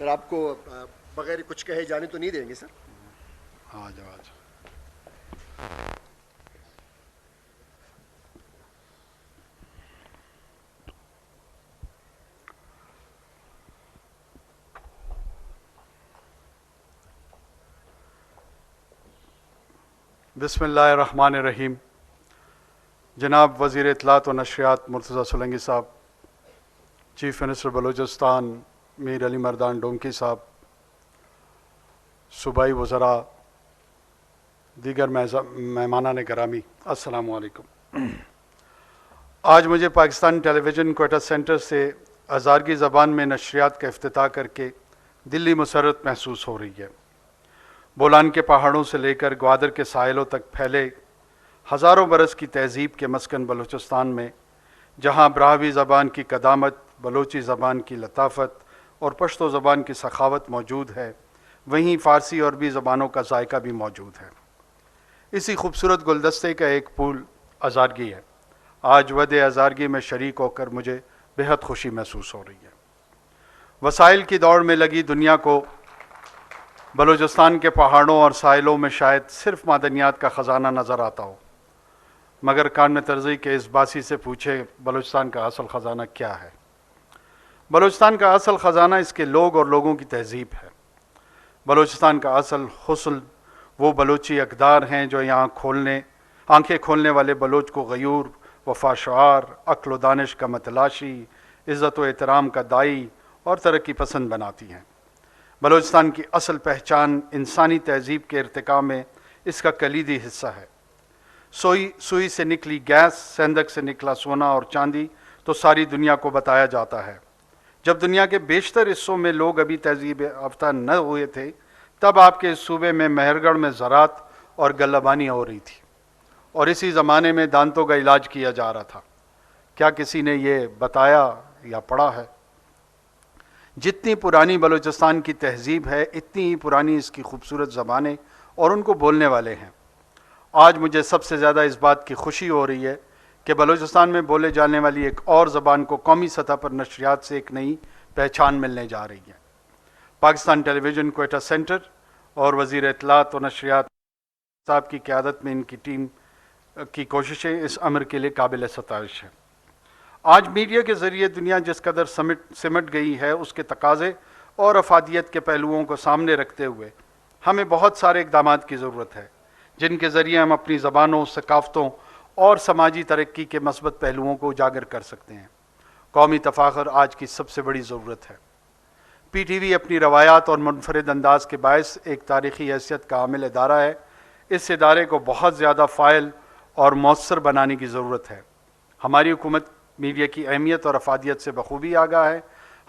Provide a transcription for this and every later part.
سر آپ کو بغیر کچھ کہے جانے تو نہیں دیں گے سر؟ ہاں جواز. بسم اللہ الرحمن الرحیم. جناب وزیر اطلاعات و نشریات مرتضیٰ سولنگی صاحب، چیف منسٹر بلوچستان میر علی مردان ڈونکی صاحب، صوبائی وزراء، دیگر مہمانان گرامی، السلام علیکم. آج مجھے پاکستان ٹیلی ویژن کوئٹہ سینٹر سے ہزارگی زبان میں نشریات کا افتتاح کر کے دلی مسرت محسوس ہو رہی ہے. بولان کے پہاڑوں سے لے کر گوادر کے ساحلوں تک پھیلے ہزاروں برس کی تہذیب کے مسکن بلوچستان میں، جہاں براہوی زبان کی قدامت، بلوچی زبان کی لطافت اور پشتو زبان کی سخاوت موجود ہے، وہیں فارسی اور عربی زبانوں کا ذائقہ بھی موجود ہے. اسی خوبصورت گلدستے کا ایک پھول ہزارگی ہے. آج ود ہزارگی میں شریک ہو کر مجھے بہت خوشی محسوس ہو رہی ہے. وسائل کی دوڑ میں لگی دنیا کو بلوچستان کے پہاڑوں اور ساحلوں میں شاید صرف معدنیات کا خزانہ نظر آتا ہو، مگر کان ترزی کے اس باسی سے پوچھے بلوچستان کا اصل خزانہ کیا ہے؟ بلوچستان کا اصل خزانہ اس کے لوگ اور لوگوں کی تہذیب ہے. بلوچستان کا اصل حسن وہ بلوچی اقدار ہیں جو یہاں آنکھیں کھولنے والے بلوچ کو غیور، وفا شعار، عقل و دانش کا متلاشی، عزت و احترام کا دائی اور ترقی پسند بناتی ہیں. بلوچستان کی اصل پہچان انسانی تہذیب کے ارتقاء میں اس کا کلیدی حصہ ہے. سوئی سے نکلی گیس، سندک سے نکلا سونا اور چاندی تو ساری دنیا کو بتایا جاتا ہے. جب دنیا کے بیشتر حصوں میں لوگ ابھی تہذیب یافتہ نہ ہوئے تھے، تب آپ کے اس صوبے میں مہر گڑھ میں زراعت اور غلہ بانی ہو رہی تھی، اور اسی زمانے میں دانتوں کا علاج کیا جا رہا تھا. کیا کسی نے یہ بتایا یا پڑھا ہے؟ جتنی پرانی بلوچستان کی تہذیب ہے، اتنی ہی پرانی اس کی خوبصورت زبانیں اور ان کو بولنے والے ہیں. آج مجھے سب سے زیادہ اس بات کی خوشی ہو رہی ہے کہ بلوچستان میں بولے جانے والی ایک اور زبان کو قومی سطح پر نشریات سے ایک نئی پہچان ملنے جا رہی ہے. پاکستان ٹیلی ویژن کوئٹہ سینٹر اور وزیر اطلاعات و نشریات صاحب کی قیادت میں ان کی ٹیم کی کوششیں اس امر کے لیے قابل ستائش ہیں. آج میڈیا کے ذریعے دنیا جس قدر سمٹ گئی ہے، اس کے تقاضے اور افادیت کے پہلوؤں کو سامنے رکھتے ہوئے ہمیں بہت سارے اقدامات کی ضرورت ہے، جن کے ذریعے ہم اپنی زبانوں، ثقافتوں اور سماجی ترقی کے مثبت پہلوؤں کو اجاگر کر سکتے ہیں. قومی تفاخر آج کی سب سے بڑی ضرورت ہے. پی ٹی وی اپنی روایات اور منفرد انداز کے باعث ایک تاریخی حیثیت کا حامل ادارہ ہے. اس ادارے کو بہت زیادہ فعال اور مؤثر بنانے کی ضرورت ہے. ہماری حکومت میڈیا کی اہمیت اور افادیت سے بخوبی آگاہ ہے.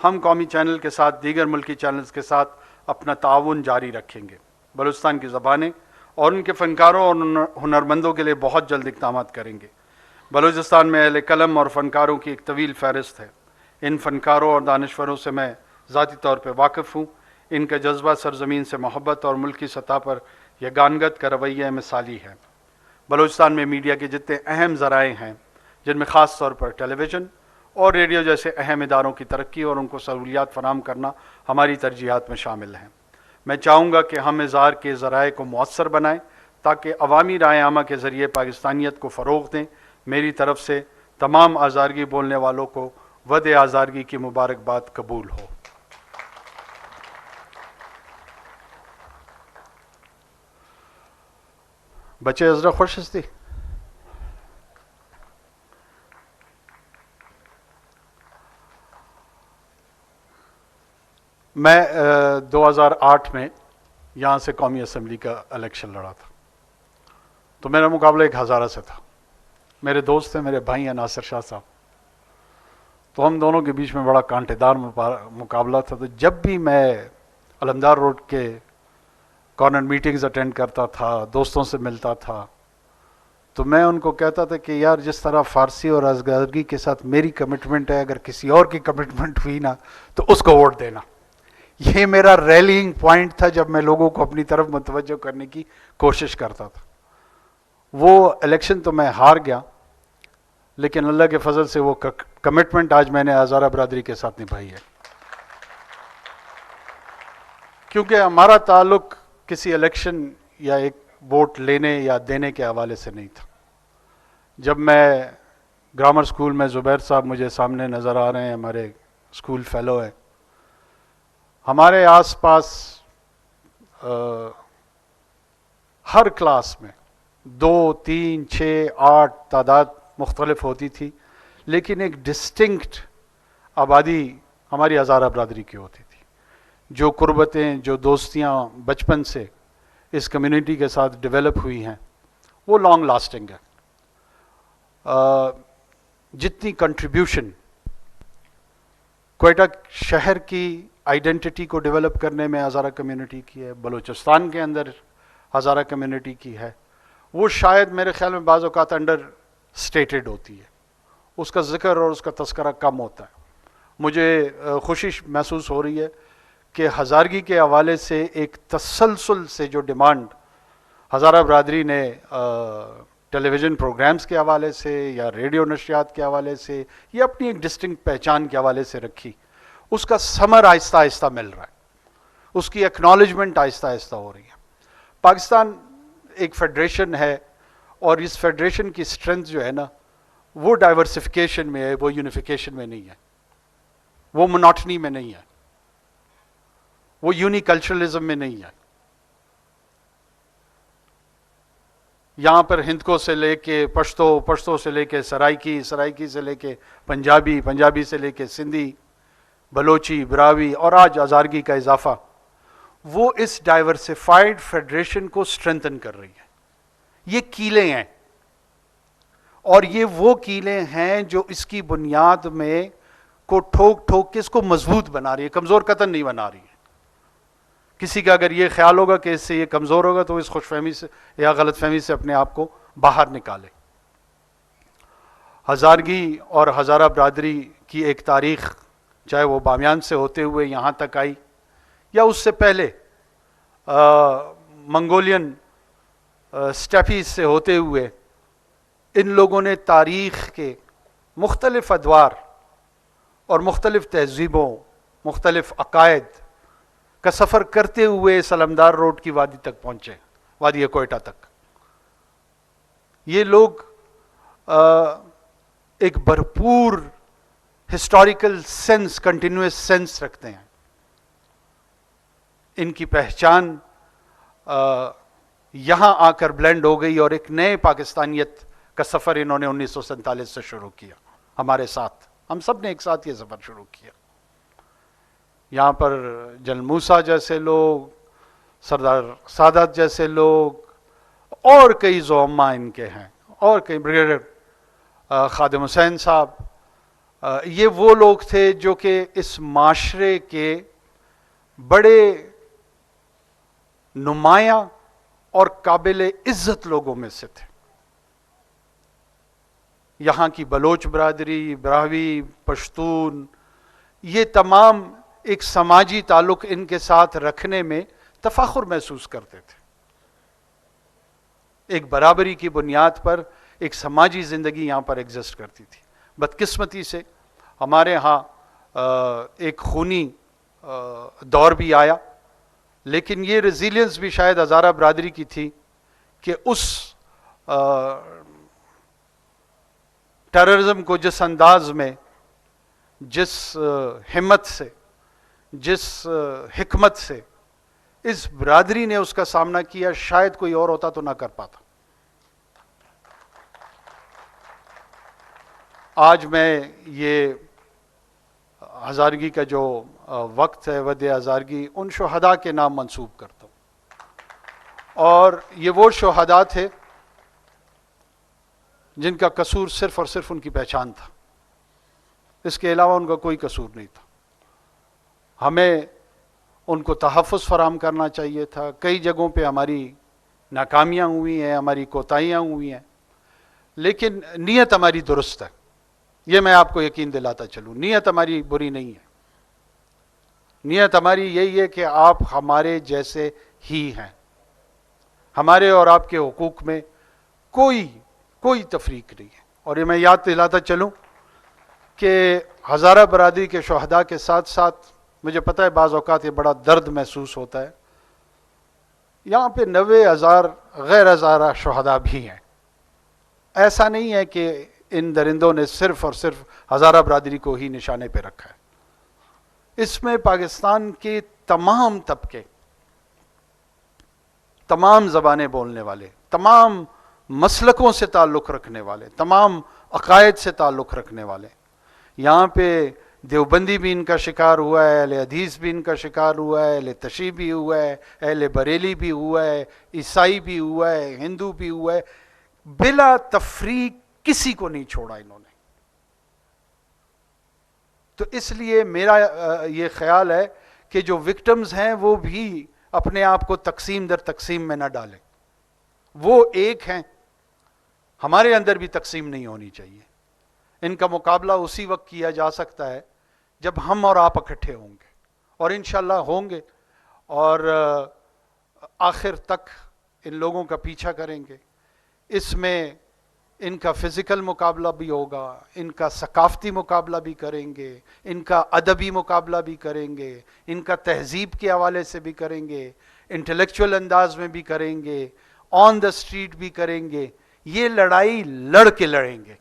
ہم قومی چینل کے ساتھ دیگر ملکی چینلز کے ساتھ اپنا تعاون جاری رکھیں گے. بلوچستان کی زبانیں اور ان کے فنکاروں اور ہنرمندوں کے لیے بہت جلد اقدامات کریں گے. بلوچستان میں اہل قلم اور فنکاروں کی ایک طویل فہرست ہے. ان فنکاروں اور دانشوروں سے میں ذاتی طور پہ واقف ہوں. ان کا جذبہ سرزمین سے محبت اور ملکی سطح پر یگانگت کا رویہ مثالی ہے. بلوچستان میں میڈیا کے جتنے اہم ذرائع ہیں، جن میں خاص طور پر ٹیلی ویژن اور ریڈیو جیسے اہم اداروں کی ترقی اور ان کو سہولیات فراہم کرنا ہماری ترجیحات میں شامل ہیں. میں چاہوں گا کہ ہم اظہار کے ذرائع کو مؤثر بنائیں تاکہ عوامی رائے عامہ کے ذریعے پاکستانیت کو فروغ دیں. میری طرف سے تمام ہزارگی بولنے والوں کو ود ہزارگی کی مبارکباد قبول ہو. بچے حضرت خوش ہستی. میں 2008 میں یہاں سے قومی اسمبلی کا الیکشن لڑا تھا، تو میرا مقابلہ ایک ہزارہ سے تھا. میرے دوست ہیں، میرے بھائی ہیں ناصر شاہ صاحب. تو ہم دونوں کے بیچ میں بڑا کانٹے دار مقابلہ تھا. تو جب بھی میں علمدار روڈ کے کارنر میٹنگز اٹینڈ کرتا تھا، دوستوں سے ملتا تھا، تو میں ان کو کہتا تھا کہ یار جس طرح فارسی اور ازگرگی کے ساتھ میری کمٹمنٹ ہے، اگر کسی اور کی کمٹمنٹ ہوئی نا تو اس کو ووٹ دینا. یہ میرا ریلینگ پوائنٹ تھا جب میں لوگوں کو اپنی طرف متوجہ کرنے کی کوشش کرتا تھا. وہ الیکشن تو میں ہار گیا، لیکن اللہ کے فضل سے وہ کمٹمنٹ آج میں نے ہزارہ برادری کے ساتھ نبھائی ہے. کیونکہ ہمارا تعلق کسی الیکشن یا ایک ووٹ لینے یا دینے کے حوالے سے نہیں تھا. جب میں گرامر اسکول میں، زبیر صاحب مجھے سامنے نظر آ رہے ہیں، ہمارے اسکول فیلو ہیں، ہمارے آس پاس ہر کلاس میں 2، 3، 6، 8 تعداد مختلف ہوتی تھی، لیکن ایک ڈسٹنکٹ آبادی ہماری ہزارہ برادری کی ہوتی تھی. جو قربتیں، جو دوستیاں بچپن سے اس کمیونٹی کے ساتھ ڈیولپ ہوئی ہیں وہ لانگ لاسٹنگ ہے. جتنی کنٹریبیوشن کوئٹہ شہر کی آئیڈینٹی کو ڈیولپ کرنے میں ہزارہ کمیونٹی کی ہے، بلوچستان کے اندر ہزارہ کمیونٹی کی ہے، وہ شاید میرے خیال میں بعض اوقات انڈر اسٹیٹڈ ہوتی ہے، اس کا ذکر اور اس کا تذکرہ کم ہوتا ہے. مجھے خوشی محسوس ہو رہی ہے کہ ہزارگی کے حوالے سے ایک تسلسل سے جو ڈیمانڈ ہزارہ برادری نے ٹیلی ویژن پروگرامز کے حوالے سے یا ریڈیو نشریات کے حوالے سے یا اپنی ایک ڈسٹنکٹ پہچان کے حوالے سے رکھی، اس کا ثمر آہستہ آہستہ مل رہا ہے، اس کی ایکنالجمنٹ آہستہ آہستہ ہو رہی ہے. پاکستان ایک فیڈریشن ہے اور اس فیڈریشن کی اسٹرینتھ جو ہے نا وہ ڈائیورسفیکیشن میں ہے، وہ یونیفیکیشن میں نہیں ہے، وہ مونوٹنی میں نہیں ہے، وہ یونیکلچرلزم میں نہیں ہے. یہاں پر ہندکو سے لے کے پشتو، پشتو سے لے کے سرائکی، سرائکی سے لے کے پنجابی، پنجابی سے لے کے سندھی، بلوچی، براوی اور آج ہزارگی کا اضافہ، وہ اس ڈائیورسفائیڈ فیڈریشن کو اسٹرینتھن کر رہی ہے. یہ کیلیں ہیں اور یہ وہ کیلیں ہیں جو اس کی بنیاد میں کو ٹھوک ٹھوک کے اس کو مضبوط بنا رہی ہے، کمزور قطن نہیں بنا رہی ہے. کسی کا اگر یہ خیال ہوگا کہ اس سے یہ کمزور ہوگا تو اس خوش فہمی سے یا غلط فہمی سے اپنے آپ کو باہر نکالے. ہزارگی اور ہزارہ برادری کی ایک تاریخ، چاہے وہ بامیان سے ہوتے ہوئے یہاں تک آئی یا اس سے پہلے منگولین اسٹیپیز سے ہوتے ہوئے، ان لوگوں نے تاریخ کے مختلف ادوار اور مختلف تہذیبوں، مختلف عقائد کا سفر کرتے ہوئے سلمدار روڈ کی وادی تک پہنچے، وادی کوئٹہ تک. یہ لوگ ایک بھرپور ہسٹوریکل سینس، کنٹینیوس سینس رکھتے ہیں. ان کی پہچان یہاں آ کر بلینڈ ہو گئی اور ایک نئے پاکستانیت کا سفر انہوں نے 1947 سے شروع کیا ہمارے ساتھ. ہم سب نے ایک ساتھ یہ سفر شروع کیا. یہاں پر جنرل موسیٰ جیسے لوگ، سردار سادات جیسے لوگ اور کئی زعما ان کے ہیں، اور کئی بریگیڈیئر خادم حسین صاحب، یہ وہ لوگ تھے جو کہ اس معاشرے کے بڑے نمایاں اور قابل عزت لوگوں میں سے تھے. یہاں کی بلوچ برادری، براہوی، پشتون، یہ تمام ایک سماجی تعلق ان کے ساتھ رکھنے میں تفاخر محسوس کرتے تھے. ایک برابری کی بنیاد پر ایک سماجی زندگی یہاں پر ایگزسٹ کرتی تھی. بدقسمتی سے ہمارے ہاں ایک خونی دور بھی آیا، لیکن یہ ریزیلینس بھی شاید ہزارہ برادری کی تھی کہ اس ٹیررزم کو جس انداز میں، جس ہمت سے، جس حکمت سے اس برادری نے اس کا سامنا کیا، شاید کوئی اور ہوتا تو نہ کر پاتا. آج میں یہ ہزارگی کا جو وقت ہے، ود ہزارگی، ان شہداء کے نام منسوب کرتا ہوں. اور یہ وہ شہداء تھے جن کا قصور صرف اور صرف ان کی پہچان تھا، اس کے علاوہ ان کا کوئی قصور نہیں تھا. ہمیں ان کو تحفظ فراہم کرنا چاہیے تھا. کئی جگہوں پہ ہماری ناکامیاں ہوئی ہیں، ہماری کوتاہیاں ہوئی ہیں، لیکن نیت ہماری درست ہے. یہ میں آپ کو یقین دلاتا چلوں، نیت ہماری بری نہیں ہے. نیت ہماری یہی ہے کہ آپ ہمارے جیسے ہی ہیں. ہمارے اور آپ کے حقوق میں کوئی تفریق نہیں ہے. اور یہ میں یاد دلاتا چلوں کہ ہزارہ برادری کے شہداء کے ساتھ ساتھ مجھے پتہ ہے بعض اوقات یہ بڑا درد محسوس ہوتا ہے. یہاں پہ 90,000 غیر ہزارہ شہداء بھی ہیں. ایسا نہیں ہے کہ ان درندوں نے صرف اور صرف ہزارہ برادری کو ہی نشانے پہ رکھا ہے. اس میں پاکستان کے تمام طبقے، تمام زبانیں بولنے والے، تمام مسلکوں سے تعلق رکھنے والے، تمام عقائد سے تعلق رکھنے والے. یہاں پہ دیوبندی بھی ان کا شکار ہوا ہے، اہل حدیث بھی ان کا شکار ہوا ہے، اہل تشیع بھی ہوا ہے، اہل بریلی بھی ہوا ہے، عیسائی بھی ہوا ہے، ہندو بھی ہوا ہے. بلا تفریق کسی کو نہیں چھوڑا انہوں نے. تو اس لیے میرا یہ خیال ہے کہ جو وکٹمز ہیں وہ بھی اپنے آپ کو تقسیم در تقسیم میں نہ ڈالیں. وہ ایک ہیں، ہمارے اندر بھی تقسیم نہیں ہونی چاہیے. ان کا مقابلہ اسی وقت کیا جا سکتا ہے جب ہم اور آپ اکٹھے ہوں گے، اور انشاءاللہ ہوں گے، اور آخر تک ان لوگوں کا پیچھا کریں گے. اس میں ان کا فزیکل مقابلہ بھی ہوگا، ان کا ثقافتی مقابلہ بھی کریں گے، ان کا ادبی مقابلہ بھی کریں گے، ان کا تہذیب کے حوالے سے بھی کریں گے، انٹلیکچوئل انداز میں بھی کریں گے، آن دا اسٹریٹ بھی کریں گے. یہ لڑائی لڑ کے لڑیں گے.